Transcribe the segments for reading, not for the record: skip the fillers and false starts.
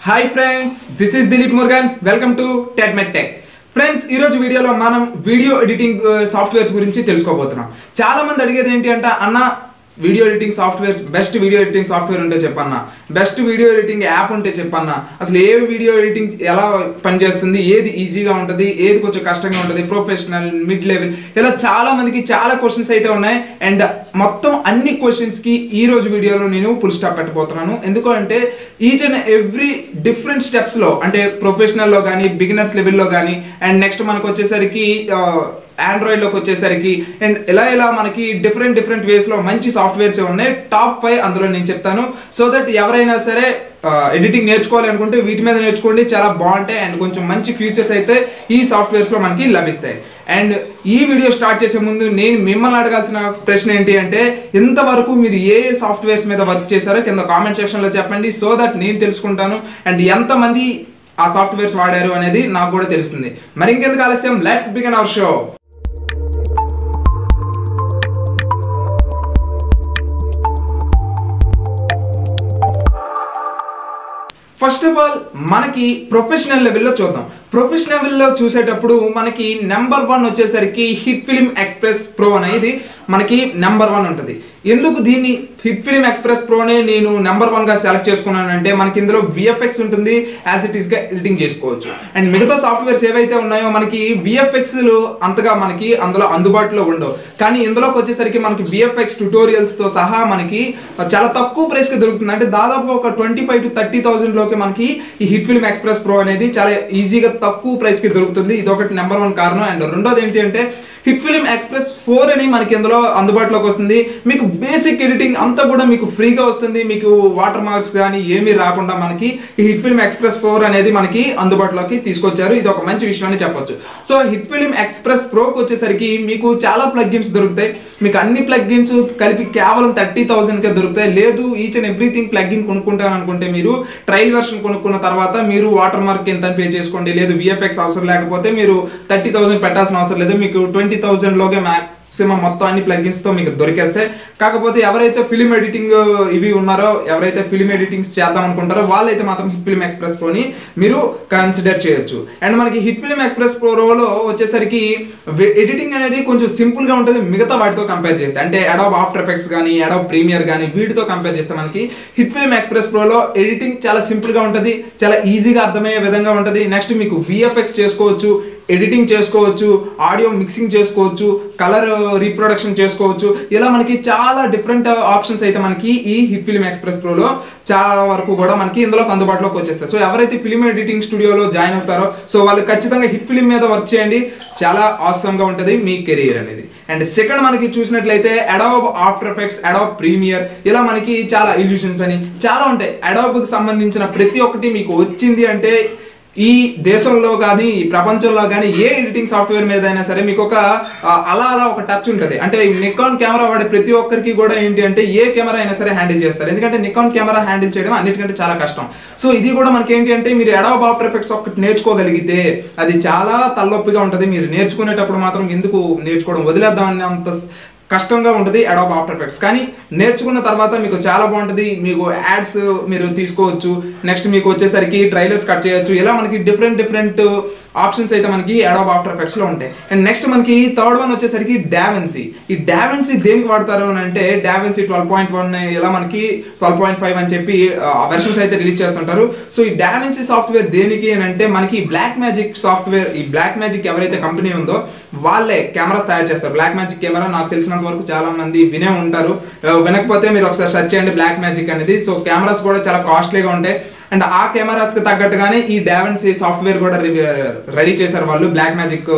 Hi friends, this is Dileep Murgan. Welcome to TEDMED TECH. Friends ఈ రోజు వీడియోలో మనం వీడియో ఎడిటింగ్ సాఫ్ట్వేర్స్ గురించి తెలుసుకోబోతున్నాం. చాలా మంది అడిగేది ఏంటి అంటే అన్న video editing softwares best video editing software ఉంటే చెప్పన్నా, బెస్ట్ వీడియో ఎడిటింగ్ యాప్ ఉంటే చెప్పన్నా, అసలు ఏ వీడియో ఎడిటింగ్ ఎలా పనిచేస్తుంది, ఏది ఈజీగా ఉంటుంది, ఏది కొంచెం కష్టంగా ఉంటుంది, ప్రొఫెషనల్ మిడ్ లెవెల్, ఇలా చాలా మందికి చాలా క్వశ్చన్స్ అయితే ఉన్నాయి. అండ్ మొత్తం అన్ని క్వశ్చన్స్కి ఈ రోజు వీడియోలో నేను ఫుల్ స్టాప్ పెట్టబోతున్నాను. ఎందుకంటే ఈచ్ అండ్ ఎవ్రీ డిఫరెంట్ స్టెప్స్లో అంటే ప్రొఫెషనల్లో కానీ బిగినర్స్ లెవెల్లో కానీ అండ్ నెక్స్ట్ మనకు వచ్చేసరికి ఆండ్రాయిడ్లోకి వచ్చేసరికి అండ్ ఇలా మనకి డిఫరెంట్ వేస్లో మంచి సాఫ్ట్వేర్స్ ఉన్నాయి. టాప్ 5 అందులో నేను చెప్తాను. సో దట్ ఎవరైనా సరే ఎడిటింగ్ నేర్చుకోవాలి అనుకుంటే వీటి మీద నేర్చుకోండి, చాలా బాగుంటాయి అండ్ కొంచెం మంచి ఫ్యూచర్స్ అయితే ఈ సాఫ్ట్వేర్స్లో మనకి లభిస్తాయి. అండ్ ఈ వీడియో స్టార్ట్ చేసే ముందు నేను మిమ్మల్ని అడగాల్సిన ప్రశ్న ఏంటి అంటే ఇంతవరకు మీరు ఏ సాఫ్ట్వేర్స్ మీద వర్క్ చేశారో కింద కామెంట్ సెక్షన్లో చెప్పండి. సో దట్ నేను తెలుసుకుంటాను అండ్ ఎంతమంది ఆ సాఫ్ట్వేర్స్ వాడారు అనేది నాకు కూడా తెలుస్తుంది. మరి ఇంకెందుకు ఆలస్యం, let's begin our show. First of all మనకి ప్రొఫెషనల్ లెవెల్లో చూద్దాం. ప్రొఫెషనల్ లెవెల్లో చూసేటప్పుడు మనకి నెంబర్ 1 వచ్చేసరికి హిట్ ఫిల్మ్ ఎక్స్ప్రెస్ ప్రో అనేది మనకి నెంబర్ 1 ఉంటుంది. ఎందుకు దీన్ని హిట్ ఫిల్మ్ ఎక్స్ప్రెస్ ప్రోనే నేను నెంబర్ 1గా సెలెక్ట్ చేసుకున్నానంటే మనకి ఇందులో విఎఫ్ఎక్స్ ఉంటుంది, యాజ్ ఇట్ ఈస్గా ఎడిటింగ్ చేసుకోవచ్చు. అండ్ మిగతా సాఫ్ట్వేర్స్ ఏవైతే ఉన్నాయో మనకి విఎఫ్ఎక్స్లు అంతగా మనకి అందులో అందుబాటులో ఉండవు. కానీ ఇందులోకి వచ్చేసరికి మనకి విఎఫ్ఎక్స్ ట్యూటోరియల్స్తో సహా మనకి చాలా తక్కువ ప్రైస్కి దొరుకుతుంది. అంటే దాదాపు ఒక 25,000 to 30,000లోకి మనకి ఈ హిట్ ఫిల్మ్ ఎక్స్ప్రెస్ ప్రో అనేది చాలా ఈజీగా తక్కువ ప్రైస్కి దొరుకుతుంది. ఇది ఒకటి నెంబర్ 1 కారణం. అండ్ రెండోది ఏంటి అంటే హిట్ ఫిల్మ్ ఎక్స్ప్రెస్ 4 అని మనకి ఇందులో అందుబాటులోకి వస్తుంది. మీకు బేసిక్ ఎడిటింగ్ అంతా కూడా మీకు ఫ్రీగా వస్తుంది. మీకు వాటర్ మార్క్స్ కానీ ఏమీ రాకుండా మనకి ఈ హిట్ ఫిల్మ్ ఎక్స్ప్రెస్ 4 అనేది మనకి అందుబాటులోకి తీసుకొచ్చారు. ఇది ఒక మంచి విషయం అని చెప్పొచ్చు. సో హిట్ ఫిల్మ్ ఎక్స్ప్రెస్ ప్రోకి వచ్చేసరికి మీకు చాలా ప్లగ్గిన్స్ దొరుకుతాయి. మీకు అన్ని ప్లగ్గిన్స్ కలిపి కేవలం 30,000కే దొరుకుతాయి. లేదు ఈచ్ అండ్ ఎవ్రీథింగ్ ప్లగ్గిన్ కొనుక్కుంటాను అనుకుంటే మీరు ట్రయల్ వెర్షన్ కొనుక్కున్న తర్వాత మీరు వాటర్ మార్క్ ఎంత పే చేసుకోండి. లేదు విఎఫ్ఎక్స్ అవసరం లేకపోతే మీరు 30,000 పెట్టాల్సిన అవసరం లేదు. మీకు 20,000లోకే మ్యాక్సిమం మొత్తం అన్ని ప్లగ్గిన్స్తో మీకు దొరికేస్తాయి. కాకపోతే ఎవరైతే ఫిలిం ఎడిటింగ్ ఇవి ఉన్నారో, ఎవరైతే ఫిలిం ఎడిటింగ్స్ చేద్దాం అనుకుంటారో వాళ్ళైతే మాత్రం హిట్ ఫిల్మ్ ఎక్స్ప్రెస్ ప్రోని మీరు కన్సిడర్ చేయొచ్చు. అండ్ మనకి హిట్ ఫిల్మ్ ఎక్స్ప్రెస్ ప్రోలో వచ్చేసరికి ఎడిటింగ్ అనేది కొంచెం సింపుల్గా ఉంటుంది మిగతా వాటితో కంపేర్ చేస్తే. అంటే అడాబ్ ఆఫ్టర్ ఎఫెక్ట్స్ కానీ అడాబ్ ప్రీమియర్ కానీ వీటితో కంపేర్ చేస్తే మనకి హిట్ ఫిల్మ్ ఎక్స్ప్రెస్ ప్రోలో ఎడిటింగ్ చాలా సింపుల్గా ఉంటుంది, చాలా ఈజీగా అర్థమయ్యే విధంగా ఉంటుంది. నెక్స్ట్ మీకు విఎఫ్ఎక్స్ చేసుకోవచ్చు, ఎడిటింగ్ చేసుకోవచ్చు, ఆడియో మిక్సింగ్ చేసుకోవచ్చు, కలర్ రీప్రొడక్షన్ చేసుకోవచ్చు. ఇలా మనకి చాలా డిఫరెంట్ ఆప్షన్స్ అయితే మనకి ఈ హిట్ ఫిల్మ్ ఎక్స్ప్రెస్ ప్రోలో చాలా వరకు కూడా మనకి ఇందులోకి అందుబాటులోకి వచ్చేస్తాయి. సో ఎవరైతే ఫిలిం ఎడిటింగ్ స్టూడియోలో జాయిన్ అవుతారో సో వాళ్ళు ఖచ్చితంగా హిట్ ఫిల్మ్ మీద వర్క్ చేయండి, చాలా ఆసమ్గా ఉంటుంది మీ కెరీర్ అనేది. అండ్ సెకండ్ మనకి చూసినట్లయితే Adobe After Effects, Adobe Premiere, ఇలా మనకి చాలా ఇల్యూషన్స్ అని చాలా ఉంటాయి. అడాబ్కి సంబంధించిన ప్రతి ఒక్కటి మీకు వచ్చింది అంటే ఈ దేశంలో కానీ ఈ ప్రపంచంలో కానీ ఏ ఎడిటింగ్ సాఫ్ట్వేర్ మీద అయినా సరే మీకు ఒక అలా ఒక టచ్ ఉంటుంది. అంటే నికాన్ కెమెరా వాడే ప్రతి ఒక్కరికి కూడా ఏంటి అంటే ఏ కెమెరా అయినా సరే హ్యాండిల్ చేస్తారు. ఎందుకంటే నికాన్ కెమెరా హ్యాండిల్ చేయడం అన్నిటికంటే చాలా కష్టం. సో ఇది కూడా మనకి ఏంటి అంటే మీరు అడాబ్ ఆఫ్టర్ ఎఫెక్ట్స్ ఒకటి నేర్చుకోగలిగితే అది చాలా తలనొప్పిగా ఉంటుంది. మీరు నేర్చుకునేటప్పుడు మాత్రం ఎందుకు నేర్చుకోవడం వదిలేద్దామని అంత కష్టంగా ఉంటుంది అడాబ్ ఆఫ్టర్ ఎఫెక్ట్స్. కానీ నేర్చుకున్న తర్వాత మీకు చాలా బాగుంటుంది. మీకు యాడ్స్ మీరు తీసుకోవచ్చు, నెక్స్ట్ మీకు వచ్చేసరికి ట్రైలర్స్ కట్ చేయొచ్చు. ఇలా మనకి డిఫరెంట్ ఆప్షన్స్ అయితే మనకి అడాబ్ ఆఫ్టర్ ఎఫెక్ట్స్లో ఉంటాయి. అండ్ నెక్స్ట్ మనకి థర్డ్ వన్ వచ్చేసరికి డావిన్సీ. ఈ డావిన్సీ దేనికి వాడతారు అని అంటే డావిన్సీ 12.1 ఇలా మనకి 12.5 అని చెప్పి వెర్షన్స్ అయితే రిలీజ్ చేస్తుంటారు. సో ఈ డావిన్సీ సాఫ్ట్వేర్ దేనికి అని అంటే మనకి బ్లాక్ మ్యాజిక్ సాఫ్ట్వేర్, ఈ బ్లాక్ మ్యాజిక్ ఎవరైతే కంపెనీ ఉందో వాళ్ళే కెమెరాస్ తయారు చేస్తారు. బ్లాక్ మ్యాజిక్ కెమెరా నాకు తెలిసిన వరకు చాలా మంది వినే ఉంటారు, వినకపోతే మీరు ఒకసారి సెర్చ్ చేయండి బ్లాక్ మ్యాజిక్ అనేది. సో కెమెరాస్ కూడా చాలా కాస్ట్లీగా ఉంటాయి. అండ్ ఆ కెమెరాస్కి తగ్గట్టుగానే ఈ డావిన్సీ సాఫ్ట్వేర్ కూడా రెడీ చేశారు వాళ్ళు, బ్లాక్ మ్యాజిక్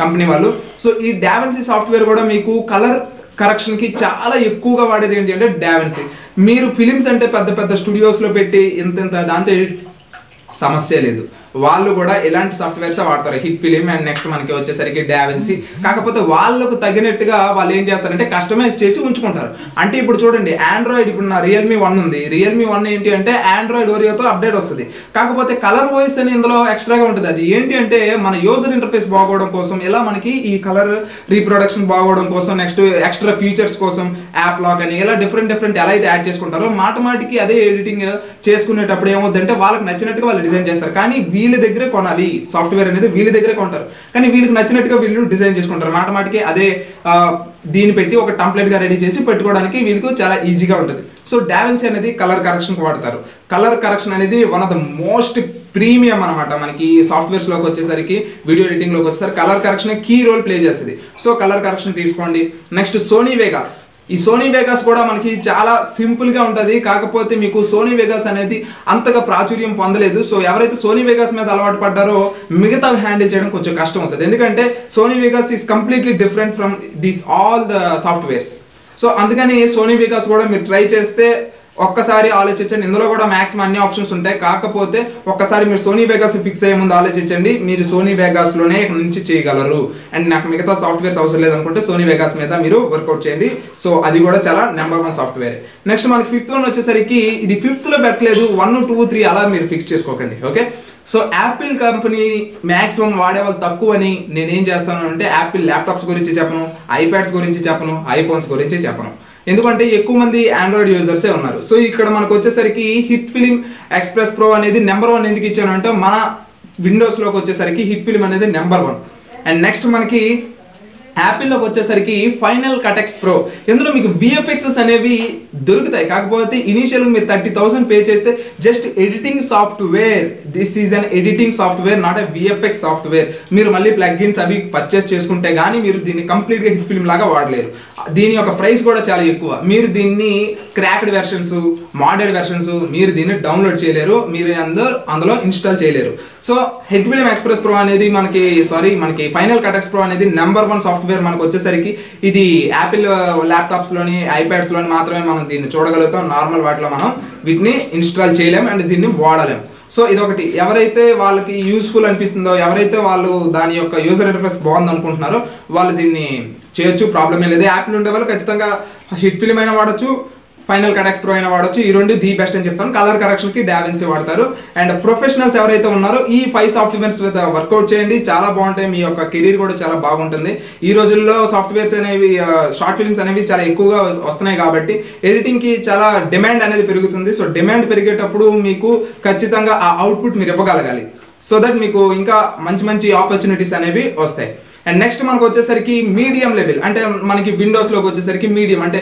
కంపెనీ వాళ్ళు. సో ఈ డావిన్సీ సాఫ్ట్వేర్ కూడా మీకు కలర్ కరెక్షన్కి చాలా ఎక్కువగా వాడేది ఏంటి అంటే డావిన్సీ. మీరు ఫిలిమ్స్ అంటే పెద్ద స్టూడియోస్లో పెట్టి ఇంత దాంతో సమస్య లేదు. వాళ్ళు కూడా ఎలాంటి సాఫ్ట్వేర్స్ వాడతారు, హిట్ ఫిలిం అండ్ నెక్స్ట్ మనకి వచ్చేసరికి డావిన్సీ. కాకపోతే వాళ్ళకు తగినట్టుగా వాళ్ళు ఏం చేస్తారంటే కస్టమైజ్ చేసి ఉంచుకుంటారు. అంటే ఇప్పుడు చూడండి, ఆండ్రాయిడ్ ఇప్పుడు నా రియల్మీ 1 ఉంది. రియల్మీ 1 ఏంటి అంటే ఆండ్రాయిడ్ ఓరియోతో అప్డేట్ వస్తుంది. కాకపోతే కలర్ వాయిస్ అని ఇందులో ఎక్స్ట్రాగా ఉంటుంది. అది ఏంటి అంటే మన యూజర్ ఇంటర్ఫేస్ బాగోవడం కోసం, ఇలా మనకి ఈ కలర్ రీప్రొడక్షన్ బాగోవడం కోసం, నెక్స్ట్ ఎక్స్ట్రా ఫీచర్స్ కోసం యాప్ లాక్ అని ఇలా డిఫరెంట్ ఎలా అయితే యాడ్ చేసుకుంటారో మాటిమాటికి అదే ఎడిటింగ్ చేసుకునేటప్పుడు ఏమవుతుందంటే వాళ్ళకి నచ్చినట్టుగా వాళ్ళు డిజైన్ చేస్తారు. కానీ వీళ్ళ దగ్గరే కొనాలి, సాఫ్ట్వేర్ అనేది వీళ్ళ దగ్గరే కొంటారు. కానీ వీళ్ళకి నచ్చినట్టుగా వీళ్ళు డిజైన్ చేసుకుంటారు. మాటిమాటికి అదే దీన్ని పెట్టి ఒక టెంప్లెట్గా రెడీ చేసి పెట్టుకోవడానికి వీళ్ళకి చాలా ఈజీగా ఉంటుంది. సో డావిన్సీ అనేది కలర్ కరెక్షన్కి వాడతారు. కలర్ కరెక్షన్ అనేది one of the most premium అనమాట. మనకి సాఫ్ట్వేర్స్లోకి వచ్చేసరికి, వీడియో ఎడిటింగ్లోకి వచ్చేసరికి colour correction key role play చేస్తుంది. సో కలర్ కరెక్షన్ తీసుకోండి. Next Sony Vegas. ఈ సోనీ వేగాస్ కూడా మనకి చాలా సింపుల్గా ఉంటుంది. కాకపోతే మీకు సోనీ వేగాస్ అనేది అంతగా ప్రాచుర్యం పొందలేదు. సో ఎవరైతే సోనీ వేగాస్ మీద అలవాటు పడ్డారో మిగతా హ్యాండిల్ చేయడం కొంచెం కష్టం అవుతుంది. ఎందుకంటే Sony Vegas is completely different from these all the softwares. So అందుకని సోనీ వేగాస్ కూడా మీరు ట్రై చేస్తే ఒక్కసారి ఆలోచించండి. ఇందులో కూడా మ్యాక్సిమం అన్ని ఆప్షన్స్ ఉంటాయి. కాకపోతే ఒక్కసారి మీరు సోనీ వేగాస్ ఫిక్స్ అయ్యే ముందు ఆలోచించండి, మీరు సోనీ వేగాస్లోనే ఇక్కడ నుంచి చేయగలరు. అండ్ నాకు మిగతా సాఫ్ట్వేర్స్ అవసరం లేదనుకుంటే సోనీ వేగాస్ మీద మీరు వర్కౌట్ చేయండి. సో అది కూడా చాలా నెంబర్ 1 సాఫ్ట్వేర్. నెక్స్ట్ మనకి 5th వన్ వచ్చేసరికి ఇది 5th పెట్టలేదు, 1, 2, 3 అలా మీరు ఫిక్స్ చేసుకోకండి. Okay, so Apple company maximum వాడేవాళ్ళు తక్కువ అని నేనేం చేస్తాను అంటే యాపిల్ ల్యాప్టాప్స్ గురించి చెప్పను, ఐప్యాడ్స్ గురించి చెప్పను, ఐఫోన్స్ గురించి చెప్పను. ఎందుకంటే ఎక్కువ మంది ఆండ్రాయిడ్ యూజర్సే ఉన్నారు. సో ఇక్కడ మనకు వచ్చేసరికి హిట్ ఫిలిం ఎక్స్ప్రెస్ ప్రో అనేది నెంబర్ 1 ఎందుకు ఇచ్చాను అంటే మన విండోస్లోకి వచ్చేసరికి హిట్ ఫిలిం అనేది నెంబర్ 1. అండ్ నెక్స్ట్ మనకి యాపిల్లోకి వచ్చేసరికి ఫైనల్ కట్ ఎక్స్ ప్రో. ఇందులో మీకు విఎఫ్ఎక్సెస్ అనేవి దొరుకుతాయి. కాకపోతే ఇనీషియల్గా మీరు 30,000 పే చేస్తే just editing software. This is an editing software, not a VFX software. మీరు మళ్ళీ ప్లగ్ఇన్స్ అవి పర్చేస్ చేసుకుంటే కానీ మీరు దీన్ని కంప్లీట్గా హిట్ ఫిల్మ్ లాగా వాడలేరు. దీని యొక్క ప్రైస్ కూడా చాలా ఎక్కువ. మీరు దీన్ని క్రాక్డ్ వెర్షన్స్, మోడెడ్ వెర్షన్స్ మీరు దీన్ని డౌన్లోడ్ చేయలేరు, మీరు అందులో ఇన్స్టాల్ చేయలేరు. So hit film express pro అనేది మనకి ఫైనల్ కట్ ఎక్స్ ప్రో అనేది నెంబర్ 1 సాఫ్ట్వేర్. మనకు వచ్చేసరికి ఇది యాపిల్ ల్యాప్టాప్స్లోని, ఐప్యాడ్స్లోని మాత్రమే మనం దీన్ని చూడగలుగుతాం. నార్మల్ వాటిలో మనం వీటిని ఇన్స్టాల్ చేయలేం అండ్ దీన్ని వాడలేం. సో ఇదొకటి. ఎవరైతే వాళ్ళకి యూస్ఫుల్ అనిపిస్తుందో, ఎవరైతే వాళ్ళు దాని యొక్క యూజర్ ఇంటర్ఫేస్ బాగుంది అనుకుంటున్నారో వాళ్ళు దీన్ని చేయొచ్చు, ప్రాబ్లమే లేదు. యాపిల్ ఉండే వాళ్ళు ఖచ్చితంగా హిట్ ఫిల్మ్ అయినా వాడచ్చు, ఫైనల్ కట్ ఎక్స్ ప్రో అయినా వాడచ్చు. ఈ రెండు ది బెస్ట్ అని చెప్తాను. కలర్ కరెక్షన్కి డావిన్సీ వాడతారు. అండ్ ప్రొఫెషనల్స్ ఎవరైతే ఉన్నారో ఈ 5 సాఫ్ట్వేర్స్ మీద వర్కౌట్ చేయండి, చాలా బాగుంటాయి. మీ యొక్క కెరీర్ కూడా చాలా బాగుంటుంది. ఈ రోజుల్లో సాఫ్ట్వేర్స్ అనేవి, షార్ట్ ఫిల్మ్స్ అనేవి చాలా ఎక్కువగా వస్తున్నాయి కాబట్టి ఎడిటింగ్కి చాలా డిమాండ్ అనేది పెరుగుతుంది. సో డిమాండ్ పెరిగేటప్పుడు మీకు ఖచ్చితంగా ఆ అవుట్పుట్ మీరు ఇవ్వగలగాలి. సో దట్ మీకు ఇంకా మంచి ఆపర్చునిటీస్ అనేవి వస్తాయి. అండ్ నెక్స్ట్ మనకు వచ్చేసరికి మీడియం లెవెల్. అంటే మనకి విండోస్లోకి వచ్చేసరికి మీడియం అంటే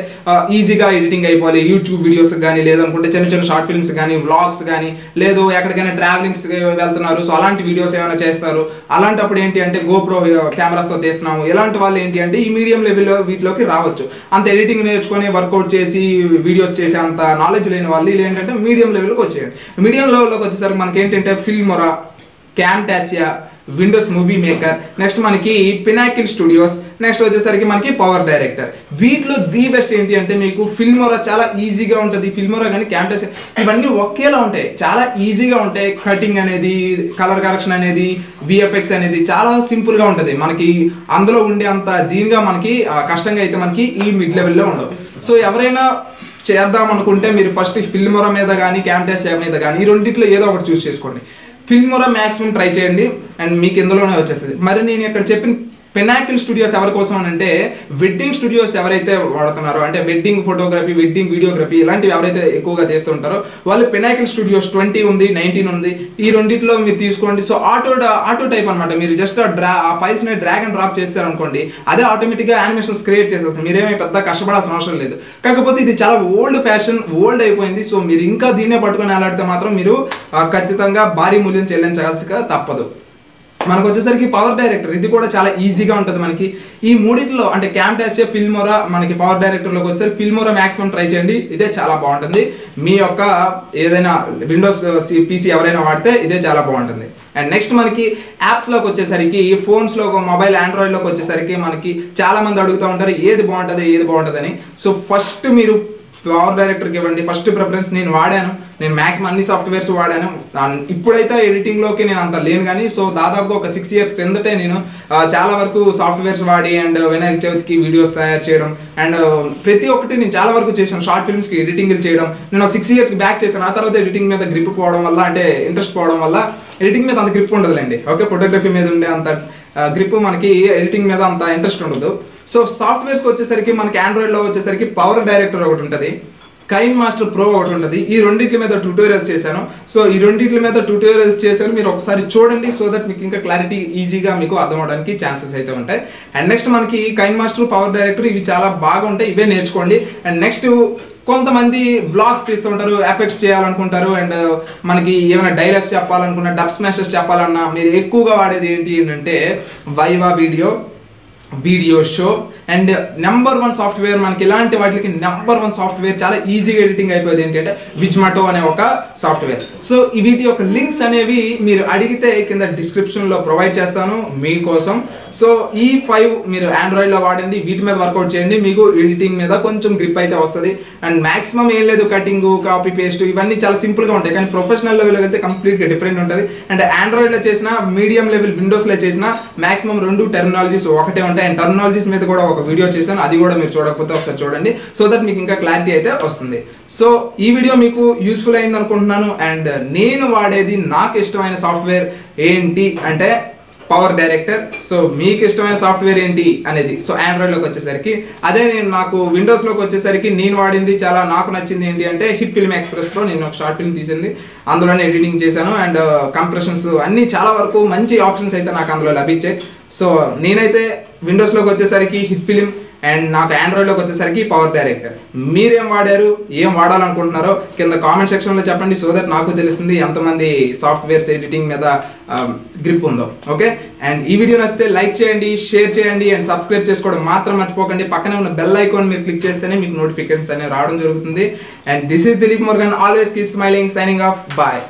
ఈజీగా ఎడిటింగ్ అయిపోవాలి. యూట్యూబ్ వీడియోస్ కానీ, లేదనుకుంటే చిన్న షార్ట్ ఫిల్మ్స్ కానీ, వ్లాగ్స్ కానీ, లేదు ఎక్కడికైనా ట్రావెలింగ్స్ వెళ్తున్నారు, సో అలాంటి వీడియోస్ ఏమైనా చేస్తారు. అలాంటప్పుడు ఏంటి అంటే గోప్రో కెమెరాస్తో తీస్తున్నాము. ఇలాంటి వాళ్ళు ఏంటి అంటే ఈ మీడియం లెవెల్లో వీటిలోకి రావచ్చు. అంత ఎడిటింగ్ నేర్చుకొని వర్కౌట్ చేసి వీడియోస్ చేసే అంత నాలెడ్జ్ లేని వాళ్ళు వీళ్ళు ఏంటంటే మీడియం లెవెల్కి వచ్చేయండి. మీడియం లెవెల్లోకి వచ్చేసరికి మనకి ఏంటంటే Filmora, Camtasia, Windows Movie Maker, next మనకి పినాకిల్ స్టూడియోస్, నెక్స్ట్ వచ్చేసరికి మనకి పవర్ డైరెక్టర్. వీటిలో ది బెస్ట్ ఏంటి అంటే మీకు ఫిల్మోరా చాలా ఈజీగా ఉంటుంది. ఫిల్మోరా కానీ క్యామ్టాసియా ఇవన్నీ ఒకేలా ఉంటాయి, చాలా ఈజీగా ఉంటాయి. కటింగ్ అనేది, కలర్ కరెక్షన్ అనేది, విఎఫ్ఎక్స్ అనేది చాలా సింపుల్గా ఉంటుంది. మనకి అందులో ఉండే అంత దీనిగా మనకి కష్టంగా అయితే మనకి ఈ మిడ్ లెవెల్లో ఉండవు. సో ఎవరైనా చేద్దాం అనుకుంటే మీరు ఫస్ట్ ఫిల్మోరా మీద కానీ, క్యామ్టాసియా మీద కానీ ఈ రెండిట్లో ఏదో ఒకటి చూస్ చేసుకోండి. ఫిల్మోరా మ్యాక్సిమం ట్రై చేయండి అండ్ మీకు ఇందులోనే వచ్చేస్తుంది. మరి నేను ఇక్కడ చెప్పిన పినాకిల్ స్టూడియోస్ ఎవరి కోసం అంటే వెడ్డింగ్ స్టూడియోస్ ఎవరైతే వాడుతున్నారో, అంటే వెడ్డింగ్ ఫోటోగ్రఫీ, వెడ్డింగ్ వీడియోగ్రఫీ ఇలాంటివి ఎవరైతే ఎక్కువగా చేస్తుంటారో వాళ్ళు పినాకిల్ స్టూడియోస్ 20 ఉంది, 19 ఉంది. ఈ రెండిట్లో మీరు తీసుకోండి. సో ఆటో టైప్ అనమాట. మీరు జస్ట్ ఆ ఫైల్స్ని డ్రాగ్ అండ్ డ్రాప్ చేస్తారనుకోండి, అదే ఆటోమేటిక్గా యానిమేషన్స్ క్రియేట్ చేసేస్తుంది. మీరేమీ పెద్ద కష్టపడాల్సిన అవసరం లేదు. కాకపోతే ఇది చాలా ఓల్డ్ అయిపోయింది. సో మీరు ఇంకా దీన్నే పట్టుకొని అలాడితే మాత్రం మీరు ఖచ్చితంగా భారీ మూల్యం చెల్లించాల్సిగా తప్పదు. మనకు వచ్చేసరికి పవర్ డైరెక్టర్, ఇది కూడా చాలా ఈజీగా ఉంటుంది. మనకి ఈ మూడిట్లో అంటే క్యామ్టాసియా, ఫిల్మోరా, మనకి పవర్ డైరెక్టర్లోకి వచ్చేసరికి ఫిల్మోరా మ్యాక్సిమం ట్రై చేయండి. ఇదే చాలా బాగుంటుంది. మీ యొక్క ఏదైనా విండోస్ పీసీ ఎవరైనా వాడితే ఇదే చాలా బాగుంటుంది. అండ్ నెక్స్ట్ మనకి యాప్స్లోకి వచ్చేసరికి ఫోన్స్లో, మొబైల్ ఆండ్రాయిడ్లోకి వచ్చేసరికి మనకి చాలామంది అడుగుతూ ఉంటారు ఏది బాగుంటుంది అని. సో ఫస్ట్ మీరు పవర్ డైరెక్టర్కి ఇవ్వండి ఫస్ట్ ప్రిఫరెన్స్. నేను వాడాను, నేను మ్యాక్సిమం అన్ని సాఫ్ట్వేర్స్ వాడాను. ఇప్పుడైతే ఎడిటింగ్లోకి నేను అంత లేను కానీ సో దాదాపుగా ఒక 6 years క్రిందటే నేను చాలా వరకు సాఫ్ట్వేర్స్ వాడి అండ్ వినాయక చవితికి వీడియోస్ తయారు చేయడం అండ్ ప్రతి ఒక్కటి నేను చాలా వరకు చేశాను. షార్ట్ ఫిల్మ్స్కి ఎడిటింగ్లు చేయడం నేను 6 years బ్యాక్ చేశాను. ఆ తర్వాత ఎడిటింగ్ మీద గ్రిప్ పోవడం వల్ల అంటే ఇంట్రెస్ట్ పోవడం వల్ల ఎడిటింగ్ మీద అంత గ్రిప్ ఉండదులేండి. ఓకే, ఫోటోగ్రఫీ మీద ఉండే అంత గ్రిప్ మనకి ఎడిటింగ్ మీద అంత ఇంట్రెస్ట్ ఉండదు. సో సాఫ్ట్వేర్స్కి వచ్చేసరికి మనకి ఆండ్రాయిడ్లో వచ్చేసరికి పవర్ డైరెక్టర్ ఒకటి ఉంటుంది, కైన్ మాస్టర్ ప్రో ఒకటి ఉంటుంది. ఈ రెండింటి మీద ట్యూటోరియల్స్ చేశాను. సో ఈ రెండింటి మీద ట్యూటోరియల్స్ చేశాను, మీరు ఒకసారి చూడండి సో దట్ మీకు ఇంకా క్లారిటీ ఈజీగా మీకు అర్థం అవడానికి ఛాన్సెస్ అయితే ఉంటాయి. అండ్ నెక్స్ట్ మనకి కైన్ మాస్టర్, పవర్ డైరెక్టర్ ఇవి చాలా బాగుంటాయి, ఇవే నేర్చుకోండి. అండ్ నెక్స్ట్ కొంతమంది వ్లాగ్స్ తీస్తూ ఉంటారు, ఎఫెక్ట్స్ చేయాలనుకుంటారు అండ్ మనకి ఏమైనా డైలాగ్స్ చెప్పాలనుకున్నా, డబ్ స్మాషెస్ చెప్పాలన్నా మీరు ఎక్కువగా వాడేది ఏంటి అంటే viva video show and number 1 software మనకి ఇలాంటి వాటికి నెంబర్ 1 సాఫ్ట్వేర్ చాలా ఈజీగా ఎడిటింగ్ అయిపోయింది ఏంటంటే విజ్మాటో అనే ఒక సాఫ్ట్వేర్. సో వీటి యొక్క లింక్స్ అనేవి మీరు అడిగితే కింద డిస్క్రిప్షన్లో ప్రొవైడ్ చేస్తాను మీకోసం. సో ఈ 5 మీరు ఆండ్రాయిడ్లో వాడండి, వీటి మీద వర్కౌట్ చేయండి, మీకు ఎడిటింగ్ మీద కొంచెం గ్రిప్ అయితే వస్తుంది. అండ్ మాక్సిమం ఏం లేదు, కటింగ్, కాపీ పేస్ట్ ఇవన్నీ చాలా సింపుల్గా ఉంటాయి. కానీ ప్రొఫెషనల్ లెవెల్కి అయితే కంప్లీట్గా డిఫరెంట్ ఉంటుంది. అండ్ ఆండ్రాయిడ్లో చేసిన, మీడియం లెవెల్ విండోస్లో చేసిన మాక్సిమం 2 టెర్మినాలజీస్ ఒకటే ఉంటాయి. అండ్ టెర్మినాలజీస్ మీద కూడా ఒక వీడియో చేశాను, అది కూడా మీరు చూడకపోతే ఒకసారి చూడండి సో దట్ మీకు ఇంకా క్లారిటీ అయితే వస్తుంది. సో ఈ వీడియో మీకు యూస్ఫుల్ అయింది అనుకుంటున్నాను. అండ్ నేను వాడేది నాకు ఇష్టమైన సాఫ్ట్వేర్ ఏంటి అంటే పవర్ డైరెక్టర్. సో మీకు ఇష్టమైన సాఫ్ట్వేర్ ఏంటి అనేది సో ఆండ్రాయిడ్లోకి వచ్చేసరికి అదే, నాకు విండోస్లోకి వచ్చేసరికి నేను వాడింది చాలా నాకు నచ్చింది ఏంటి అంటే హిట్ ఫిల్మ్ ఎక్స్ప్రెస్లో నేను ఒక షార్ట్ ఫిల్మ్ తీసింది, అందులోనే ఎడిటింగ్ చేశాను అండ్ కంప్రెషన్స్ అన్నీ చాలా వరకు మంచి ఆప్షన్స్ అయితే నాకు అందులో లభించాయి. సో నేనైతే విండోస్లోకి వచ్చేసరికి హిట్ ఫిల్మ్ అండ్ నాకు ఆండ్రాయిడ్లోకి వచ్చేసరికి పవర్ డైరెక్టర్. మీరేం వాడారు, ఏం వాడాలనుకుంటున్నారో కింద కామెంట్ సెక్షన్లో చెప్పండి సో దట్ నాకు తెలుస్తుంది ఎంతమంది సాఫ్ట్వేర్స్ ఎడిటింగ్ మీద గ్రిప్ ఉందో. ఓకే, అండ్ ఈ వీడియో నచ్చితే లైక్ చేయండి, షేర్ చేయండి అండ్ సబ్స్క్రైబ్ చేసుకోవడం మాత్రం మర్చిపోకండి. పక్కనే ఉన్న బెల్ ఐకాన్ మీరు క్లిక్ చేస్తేనే మీకు నోటిఫికేషన్స్ అనేవి రావడం జరుగుతుంది. And this is Dilip Murugan, always keep smiling, signing off, bye.